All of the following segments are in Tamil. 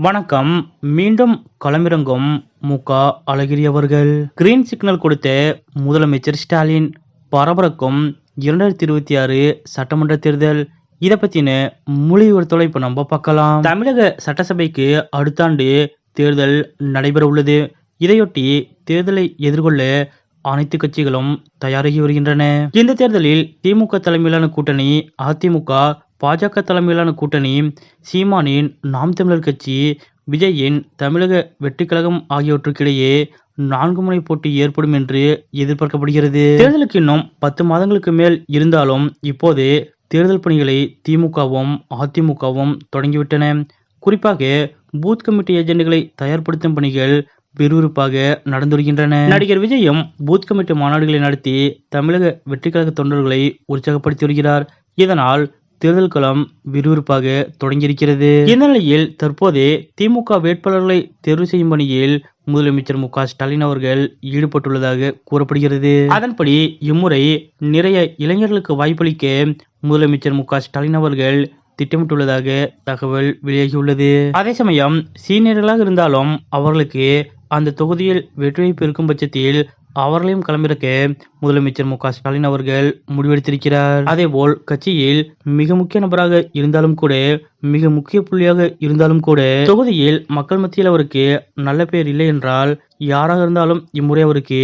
வணக்கம். மீண்டும் களமிறங்கும் மு.க. அழகிரி அவர்கள். கிரீன் சிக்னல் கொடுத்த முதலமைச்சர் ஸ்டாலின். பரபரக்கும் 2026 சட்டமன்ற தேர்தல். இதை பத்தின முழு விவரத்தோட இப்ப நம்ம பார்க்கலாம். தமிழக சட்டசபைக்கு அடுத்த ஆண்டு தேர்தல் நடைபெற உள்ளது. இதையொட்டி தேர்தலை எதிர்கொள்ள அனைத்து கட்சிகளும் தயாராகி வருகின்றன. இந்த தேர்தலில் திமுக தலைமையிலான கூட்டணி, அதிமுக, பாஜக தலைமையிலான கூட்டணி, சீமானின் நாம் தமிழர் கட்சி, விஜயின் தமிழக வெற்றிக் கழகம் ஆகியவற்றுக்கிடையே 4 முனை போட்டி ஏற்படும் என்று எதிர்பார்க்கப்படுகிறது. தேர்தலுக்கு இன்னும் 10 மாதங்களுக்கு மேல் இருந்தாலும் இப்போது தேர்தல் பணிகளை திமுகவும் அதிமுகவும் தொடங்கிவிட்டன. குறிப்பாக பூத் கமிட்டி ஏஜென்ட்களை தயார்படுத்தும் பணிகள் விறுவிறுப்பாக நடந்து வருகின்றன. நடிகர் விஜயும் பூத் கமிட்டி மாநாடுகளை நடத்தி தமிழக வெற்றிக் கழக தொண்டர்களை உற்சாகப்படுத்தி வருகிறார். இதனால் தேர்தல் களம் விறுவிறுப்பாக தொடங்கியிருக்கிறது. இந்த நிலையில் தற்போது திமுக வேட்பாளர்களை தேர்வு செய்யும் பணியில் முதலமைச்சர் மு.க. ஸ்டாலின் அவர்கள் ஈடுபட்டுள்ளதாக கூறப்படுகிறது. அதன்படி இம்முறை நிறைய இளைஞர்களுக்கு வாய்ப்பளிக்க முதலமைச்சர் மு.க. ஸ்டாலின் அவர்கள் திட்டமிட்டுள்ளதாக தகவல் வெளியாகியுள்ளது. அதே சமயம் சீனியர்களாக இருந்தாலும் அவர்களுக்கு அந்த தொகுதியில் வெற்றி வாய்ப்பு இருக்கும் பட்சத்தில் அவர்களையும் களமிறக்க முதலமைச்சர் மு.க. ஸ்டாலின் அவர்கள் முடிவெடுத்திருக்கிறார். அதேபோல் கட்சியில் மிக முக்கிய நபராக இருந்தாலும் கூட, மிக முக்கிய புள்ளியாக இருந்தாலும் கூட, தொகுதியில் மக்கள் மத்தியில் அவருக்கு நல்ல பெயர் இல்லை என்றால் யாராக இருந்தாலும் இம்முறை அவருக்கு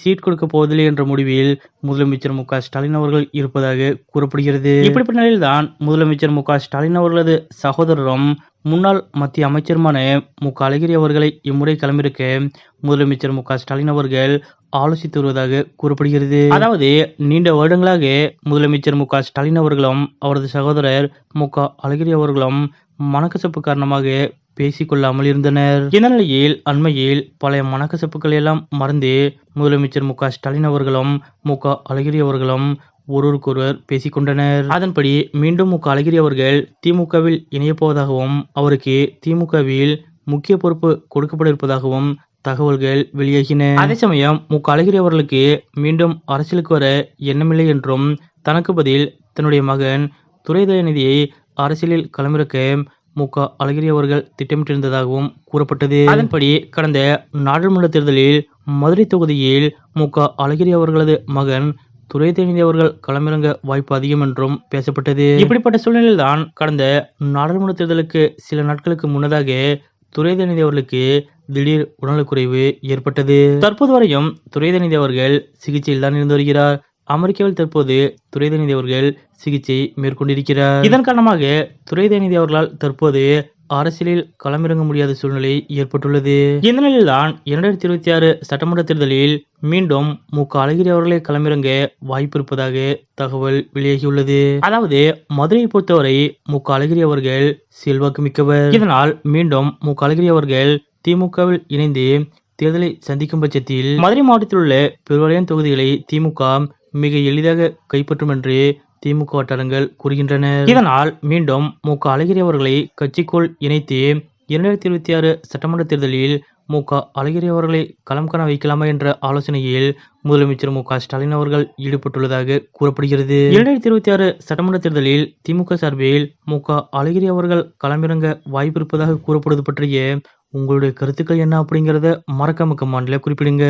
சீட் கொடுக்க போவதில்லை என்ற முடிவில் முதலமைச்சர் மு.க. ஸ்டாலின் அவர்கள் இருப்பதாக கூறப்படுகிறது. இப்படிப்பட்ட நிலையில்தான் முதலமைச்சர் மு.க. ஸ்டாலின் அவர்களது சகோதரரும் முன்னாள் மத்திய அமைச்சருமான மு.க. அழகிரி அவர்களை இம்முறை களமிறக்க முதலமைச்சர் மு.க. ஸ்டாலின் அவர்கள் ஆலோசித்து வருவதாக கூறப்படுகிறது. அதாவது நீண்ட வருடங்களாக முதலமைச்சர் மு.க. ஸ்டாலின் அவர்களும் அவரது சகோதரர் மு.க. அழகிரி அவர்களும் மனக்கசப்பு காரணமாக பேசிக்கொள்ளாமல் இருந்தனர். இந்த நிலையில் அண்மையில் பழைய மனக்கசப்புகள் எல்லாம் மறந்து முதலமைச்சர் மு.க. ஸ்டாலின் அவர்களும் மு.க. அழகிரி அவர்களும் ஒருவருக்கொருவர் பேசிக்கொண்டனர். அதன்படி மீண்டும் மு.க. அழகிரி அவர்கள் திமுகவில் இணையப் போவதாகவும் அவருக்கு திமுகவில் முக்கிய பொறுப்பு கொடுக்கப்பட இருப்பதாகவும் தகவல்கள் வெளியாகின. அதே சமயம் மு.க. அழகிரி அவர்களுக்கு மீண்டும் அரசியலுக்கு வர எண்ணமில்லை என்றும் தனக்கு பதில் தன்னுடைய மகன் துரை தயாநிதியை அரசியலில் களமிறக்க மு.க. அழகிரி அவர்கள் திட்டமிட்டிருந்ததாகவும் கூறப்பட்டது. அதன்படி கடந்த நாடாளுமன்ற தேர்தலில் மதுரை தொகுதியில் மு.க. அழகிரி அவர்களது மகன் துரை தயாநிதி அவர்கள் களமிறங்க வாய்ப்பு அதிகம் என்றும் பேசப்பட்டது. இப்படிப்பட்ட சூழ்நிலையில்தான் கடந்த நாடாளுமன்ற தேர்தலுக்கு சில நாட்களுக்கு முன்னதாக துரை தயாநிதி அவர்களுக்கு திடீர் உடல்நலக்குறைவு ஏற்பட்டது. தற்போது வரையும் துரை தயாநிதி அவர்கள் சிகிச்சையில் தான் இருந்து வருகிறார். அமெரிக்காவில் தற்போது துரை தயாநிதி அவர்கள் சிகிச்சை மேற்கொண்டிருக்கிறார். இதன் காரணமாக துரை தயாநிதி அவர்களால் தற்போது அரசியலில் களமிறங்க முடியாத சூழ்நிலை ஏற்பட்டுள்ளது. இந்த நிலையில்தான் 2026 சட்டமன்ற தேர்தலில் மீண்டும் மு.க. அழகிரி அவர்களை களமிறங்க வாய்ப்பு இருப்பதாக தகவல் வெளியாகியுள்ளது. அதாவது மதுரையை பொறுத்தவரை மு.க. அழகிரி அவர்கள் செல்வாக்கு மிக்கவர். இதனால் மீண்டும் மு.க. அழகிரி அவர்கள் திமுகவில் இணைந்து தேர்தலை சந்திக்கும் பட்சத்தில் மதுரை மாவட்டத்தில் உள்ள பெருவாரியான தொகுதிகளை திமுக மிக எளிதாக கைப்பற்றும் என்று திமுக வட்டாரங்கள் கூறுகின்றன. இதனால் மீண்டும் மு.க. அழகிரி அவர்களை கட்சிக்குள் இணைத்து 2026 சட்டமன்ற தேர்தலில் மு.க. அழகிரி அவர்களை களம் காண வைக்கலாமா என்ற ஆலோசனையில் முதலமைச்சர் மு.க. ஸ்டாலின் அவர்கள் ஈடுபட்டுள்ளதாக கூறப்படுகிறது. 2026 சட்டமன்ற தேர்தலில் திமுக சார்பில் மு.க. அழகிரி அவர்கள் களமிறங்க வாய்ப்பு இருப்பதாக கூறப்படுவது பற்றிய உங்களுடைய கருத்துக்கள் என்ன அப்படிங்கறத மறக்காம கமெண்ட்ல குறிப்பிடுங்க.